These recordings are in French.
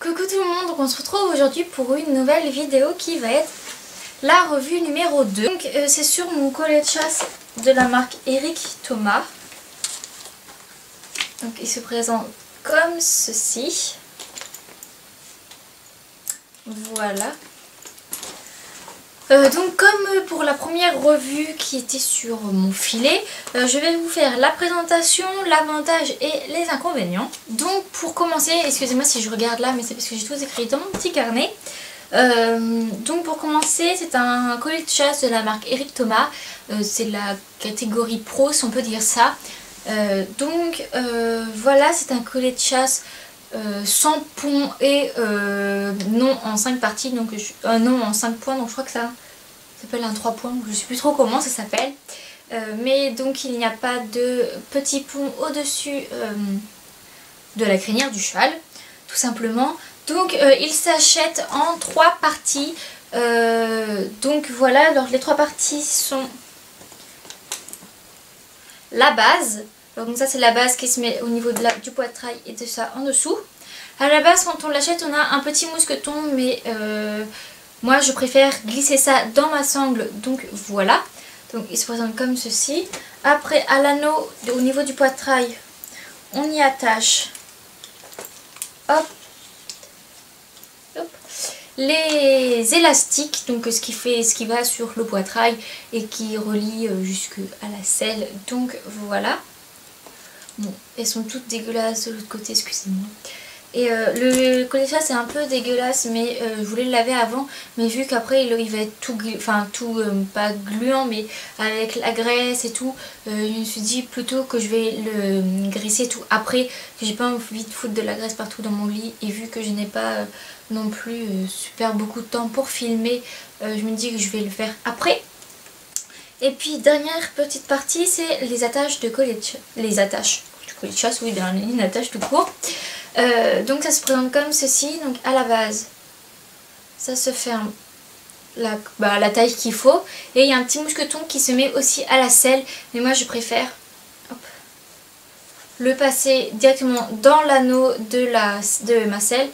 Coucou tout le monde, donc on se retrouve aujourd'hui pour une nouvelle vidéo qui va être la revue numéro 2. Donc c'est sur mon collet de chasse de la marque Eric Thomas. Donc il se présente comme ceci. Voilà. Donc comme pour la première revue qui était sur mon filet, je vais vous faire la présentation, l'avantage et les inconvénients. Donc pour commencer, excusez-moi si je regarde là mais c'est parce que j'ai tout écrit dans mon petit carnet. Donc pour commencer, c'est un collet de chasse de la marque Eric Thomas, c'est la catégorie pro si on peut dire ça. Voilà, c'est un collet de chasse sans pont et non en 5 parties, donc non en 5 points, donc je crois que ça s'appelle un 3 points, je ne sais plus trop comment ça s'appelle. Mais donc il n'y a pas de petit pont au-dessus de la crinière du cheval, tout simplement. Donc il s'achète en 3 parties. Donc voilà, alors les 3 parties sont la base. Donc ça c'est la base qui se met au niveau de du poitrail et de ça en dessous. À la base quand on l'achète on a un petit mousqueton mais moi je préfère glisser ça dans ma sangle, donc voilà. Donc il se présente comme ceci. Après à l'anneau au niveau du poitrail on y attache hop, hop, les élastiques, donc ce qui va sur le poitrail et qui relie jusque à la selle, donc voilà. Bon, elles sont toutes dégueulasses de l'autre côté, excusez-moi. Et le collet de chasse c'est un peu dégueulasse, mais je voulais le laver avant, mais vu qu'après il va être tout, pas gluant, mais avec la graisse et tout, je me suis dit plutôt que je vais le graisser tout après, que j'ai pas envie de foutre de la graisse partout dans mon lit, et vu que je n'ai pas non plus super beaucoup de temps pour filmer, je me dis que je vais le faire après. Et puis dernière petite partie, c'est les attaches de collet de chasse. Les attaches du collet de chasse, oui, bien une attache tout court. Donc ça se présente comme ceci. Donc à la base, ça se ferme la taille qu'il faut. Et il y a un petit mousqueton qui se met aussi à la selle. Mais moi je préfère le passer directement dans l'anneau de ma selle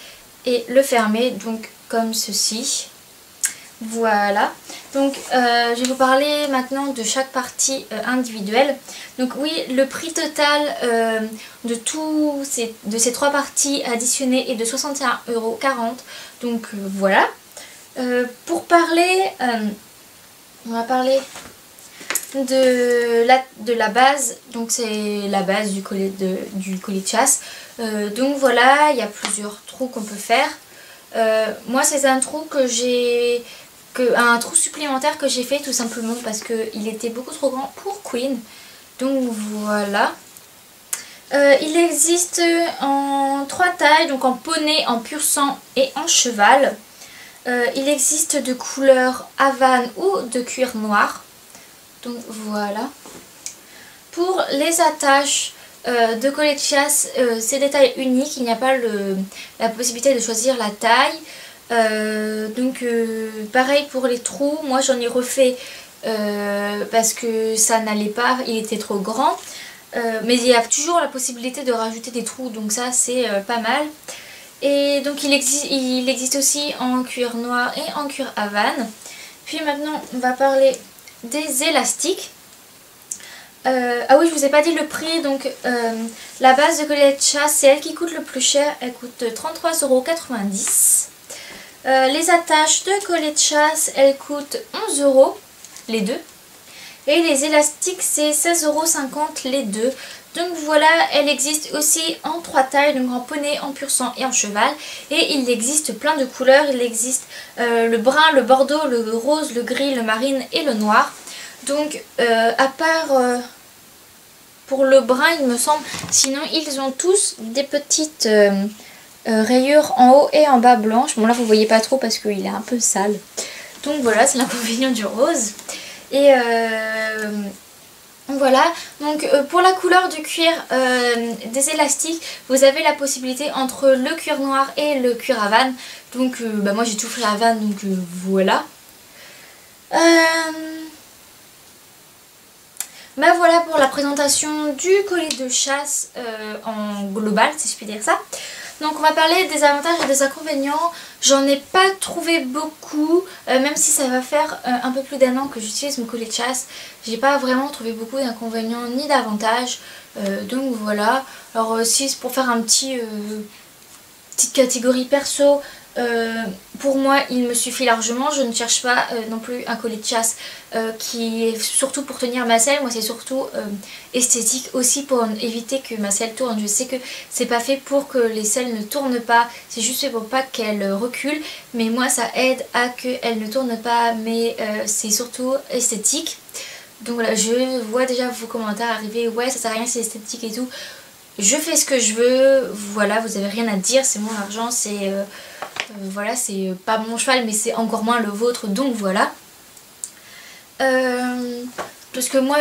et le fermer, donc comme ceci. Voilà, donc je vais vous parler maintenant de chaque partie individuelle. Donc oui, le prix total de ces 3 parties additionnées est de 61,40 €. Donc voilà. Pour parler, on va parler de la base. Donc c'est la base du collet de chasse. Donc voilà, il y a plusieurs trous qu'on peut faire. Moi c'est un trou un trou supplémentaire que j'ai fait tout simplement parce qu'il était beaucoup trop grand pour Queen. Donc voilà. Il existe en 3 tailles, donc en poney, en pur sang et en cheval. Il existe de couleur havane ou de cuir noir. Donc voilà. Pour les attaches de collet de chasse, c'est des tailles uniques, il n'y a pas la possibilité de choisir la taille. Pareil pour les trous, moi j'en ai refait parce que ça n'allait pas, il était trop grand, mais il y a toujours la possibilité de rajouter des trous, donc ça c'est pas mal. Et donc il existe aussi en cuir noir et en cuir havane. Puis maintenant on va parler des élastiques. Ah oui, je vous ai pas dit le prix. Donc la base de collet de chasse, c'est elle qui coûte le plus cher, elle coûte 33,90 €. Les attaches de collet de chasse, elles coûtent 11 € les deux. Et les élastiques, c'est 16,50 € les deux. Donc voilà, elle existe aussi en 3 tailles, donc en poney, en pur sang et en cheval. Et il existe plein de couleurs, il existe le brun, le bordeaux, le rose, le gris, le marine et le noir. Donc à part pour le brun il me semble, sinon ils ont tous des petites rayures en haut et en bas blanches. Bon là vous voyez pas trop parce qu'il est un peu sale. Donc voilà, c'est l'inconvénient du rose. Et voilà, donc pour la couleur du cuir des élastiques, vous avez la possibilité entre le cuir noir et le cuir havane. Donc moi j'ai tout fait havane, donc voilà. Ben voilà pour la présentation du collet de chasse en global, si je puis dire ça. Donc on va parler des avantages et des inconvénients. J'en ai pas trouvé beaucoup, même si ça va faire un peu plus d'un an que j'utilise mon collier de chasse. J'ai pas vraiment trouvé beaucoup d'inconvénients ni d'avantages. Donc voilà. Alors si c'est pour faire un petite catégorie perso, pour moi il me suffit largement. Je ne cherche pas non plus un collier de chasse qui est surtout pour tenir ma selle. Moi c'est surtout esthétique aussi pour éviter que ma selle tourne. Je sais que c'est pas fait pour que les selles ne tournent pas, c'est juste fait pour pas qu'elles reculent, mais moi ça aide à qu'elles ne tournent pas, mais c'est surtout esthétique. Donc voilà, je vois déjà vos commentaires arriver, ouais ça sert à rien, c'est esthétique et tout. Je fais ce que je veux, voilà, vous avez rien à dire, c'est mon argent, c'est voilà, c'est pas mon cheval mais c'est encore moins le vôtre, donc voilà. Parce que moi,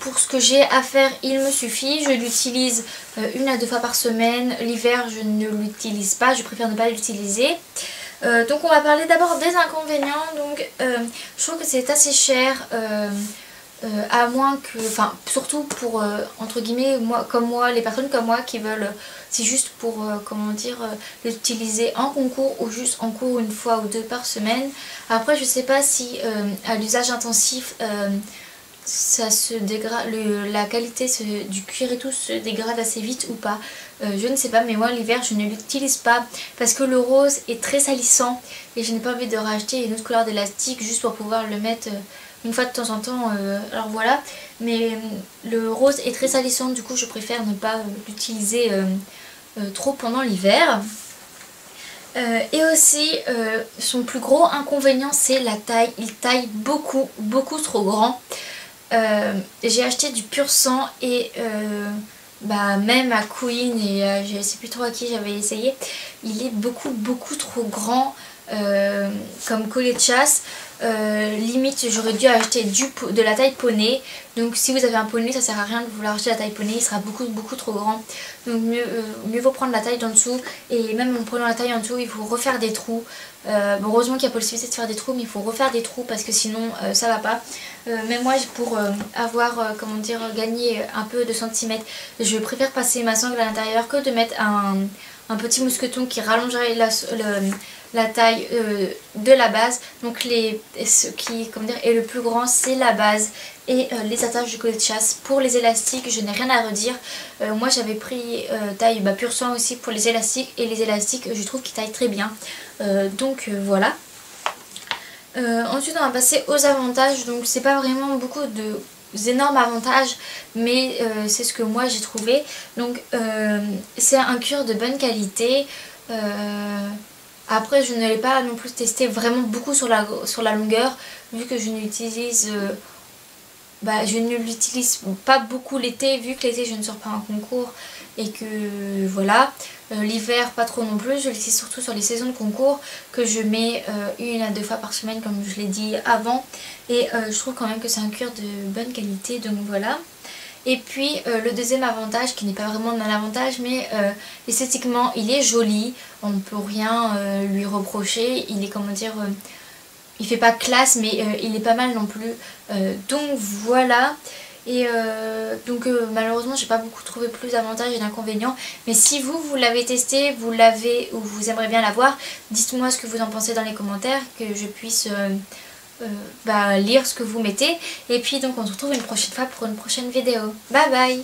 pour ce que j'ai à faire, il me suffit. Je l'utilise 1 à 2 fois par semaine. L'hiver, je ne l'utilise pas, je préfère ne pas l'utiliser. Donc on va parler d'abord des inconvénients. Donc je trouve que c'est assez cher. À moins que, enfin surtout pour entre guillemets moi, les personnes comme moi qui veulent, c'est juste pour comment dire, l'utiliser en concours ou juste en cours 1 fois ou 2 par semaine. Après je sais pas si à l'usage intensif ça se dégrade, la qualité du cuir et tout se dégrade assez vite ou pas. Je ne sais pas, mais moi l'hiver je ne l'utilise pas parce que le rose est très salissant et je n'ai pas envie de racheter une autre couleur d'élastique juste pour pouvoir le mettre 1 fois de temps en temps, alors voilà. Mais le rose est très salissant, du coup je préfère ne pas l'utiliser trop pendant l'hiver. Et aussi son plus gros inconvénient c'est la taille. Il taille beaucoup trop grand. J'ai acheté du pur sang et même à Queen et je ne sais plus trop à qui j'avais essayé, il est beaucoup trop grand comme collier de chasse. Limite j'aurais dû acheter de la taille poney. Donc si vous avez un poney ça sert à rien de vouloir acheter la taille poney, il sera beaucoup trop grand. Donc mieux vaut prendre la taille d'en dessous. Et même en prenant la taille en dessous il faut refaire des trous. Bon, heureusement qu'il y a possibilité de faire des trous, mais il faut refaire des trous parce que sinon ça va pas. Même moi pour avoir comment dire, gagné un peu de centimètres, je préfère passer ma sangle à l'intérieur que de mettre un petit mousqueton qui rallongerait la taille de la base. Donc ce qui, comment dire, est le plus grand c'est la base et les attaches du collier de chasse. Pour les élastiques je n'ai rien à redire. Moi j'avais pris taille pur sang aussi pour les élastiques, et les élastiques je trouve qu'ils taillent très bien. Donc voilà. Ensuite on va passer aux avantages. Donc c'est pas vraiment beaucoup d'énormes avantages, mais c'est ce que moi j'ai trouvé. Donc c'est un cuir de bonne qualité. Après je ne l'ai pas non plus testé vraiment beaucoup sur la longueur, vu que je n'utilise pas beaucoup l'été, vu que l'été je ne sors pas en concours et que voilà. L'hiver pas trop non plus, je l'utilise surtout sur les saisons de concours que je mets 1 à 2 fois par semaine comme je l'ai dit avant. Et je trouve quand même que c'est un cuir de bonne qualité, donc voilà. Et puis le deuxième avantage, qui n'est pas vraiment un avantage, mais esthétiquement il est joli, on ne peut rien lui reprocher. Il est, comment dire, il fait pas classe, mais il est pas mal non plus. Donc voilà. Et donc malheureusement j'ai pas beaucoup trouvé plus d'avantages et d'inconvénients. Mais si vous l'avez testé, vous l'avez ou vous aimeriez bien l'avoir, dites-moi ce que vous en pensez dans les commentaires, que je puisse lire ce que vous mettez. Et puis donc on se retrouve une prochaine fois pour une prochaine vidéo. Bye bye.